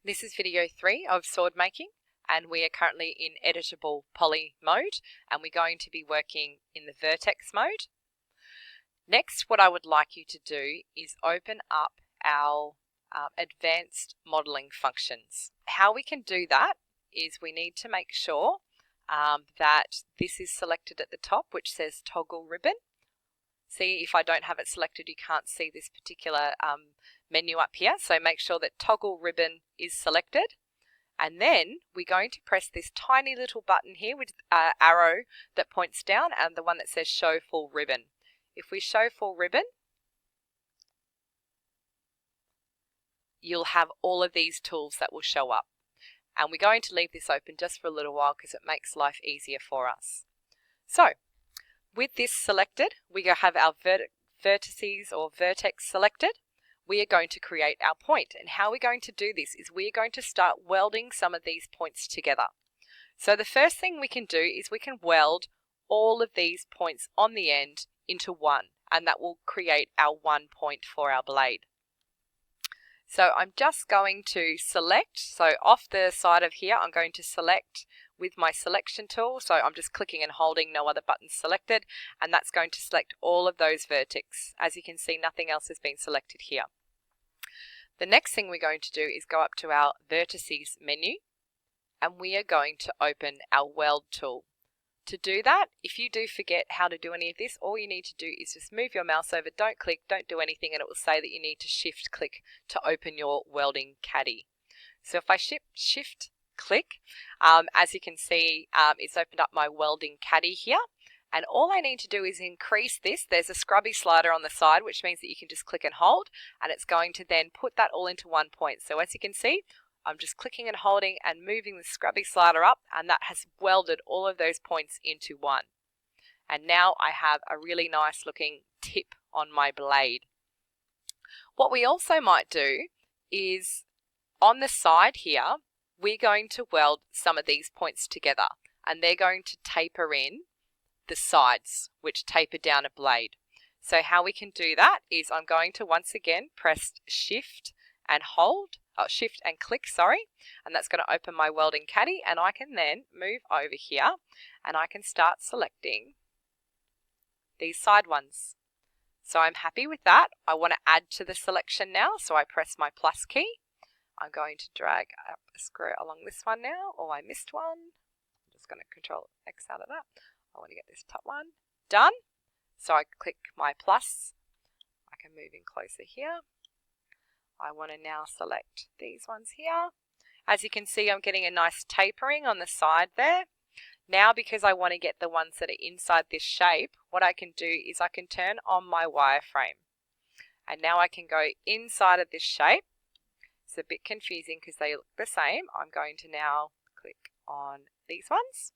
This is video 3 of sword making, and we are currently in editable poly mode, and we're going to be working in the vertex mode. Next, what I would like you to do is open up our advanced modeling functions. How we can do that is we need to make sure that this is selected at the top, which says toggle ribbon. See, if I don't have it selected, you can't see this particular menu up here. So make sure that toggle ribbon is selected. And then we're going to press this tiny little button here with an arrow that points down and the one that says show full ribbon. If we show full ribbon, you'll have all of these tools that will show up. And we're going to leave this open just for a little while because it makes life easier for us. So, with this selected, we have our vertices or vertex selected. We are going to create our point. And how we're going to do this is we are going to start welding some of these points together. So the first thing we can do is we can weld all of these points on the end into one, and that will create our one point for our blade. So I'm just going to select, so off the side of here I'm going to select with my selection tool, so I'm just clicking and holding, no other buttons selected, and that's going to select all of those vertex. As you can see, nothing else has been selected here. The next thing we're going to do is go up to our vertices menu, and we are going to open our weld tool. To do that, if you do forget how to do any of this, all you need to do is just move your mouse over, don't click, don't do anything, and it will say that you need to shift click to open your welding caddy. So if I shift click, as you can see, it's opened up my welding caddy here, and all I need to do is increase this. There's a scrubby slider on the side, which means that you can just click and hold, and it's going to then put that all into one point. So as you can see, I'm just clicking and holding and moving the scrubby slider up, and that has welded all of those points into one. And now I have a really nice looking tip on my blade. What we also might do is on the side here, we're going to weld some of these points together, and they're going to taper in the sides, which taper down a blade. So how we can do that is I'm going to once again press shift and click, and that's going to open my welding caddy, and I can then move over here and I can start selecting these side ones. So I'm happy with that. I want to add to the selection now, so I press my plus key. I'm going to drag up a square along this one now. Oh, I missed one. I'm just going to control X out of that. I want to get this top one done. So I click my plus. I can move in closer here. I want to now select these ones here. As you can see, I'm getting a nice tapering on the side there. Now, because I want to get the ones that are inside this shape, what I can do is I can turn on my wireframe. And now I can go inside of this shape. It's a bit confusing because they look the same. I'm going to now click on these ones.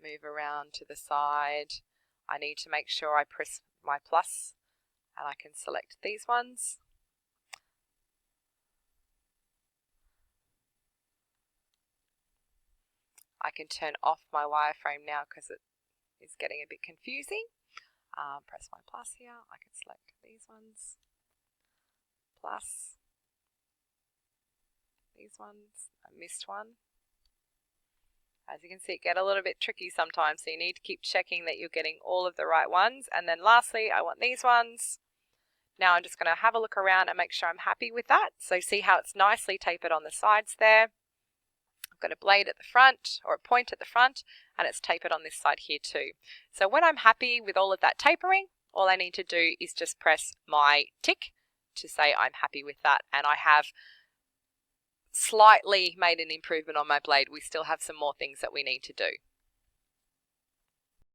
Move around to the side. I need to make sure I press my plus and I can select these ones. I can turn off my wireframe now because it is getting a bit confusing. Press my plus here. I can select these ones. Plus. These ones. I missed one. As you can see, it gets a little bit tricky sometimes, so you need to keep checking that you're getting all of the right ones. And then lastly, I want these ones. Now I'm just going to have a look around and make sure I'm happy with that. So see how it's nicely tapered on the sides there. I've got a blade at the front, or a point at the front, and it's tapered on this side here too. So when I'm happy with all of that tapering, all I need to do is just press my tick to say I'm happy with that, and I have slightly made an improvement on my blade. We still have some more things that we need to do.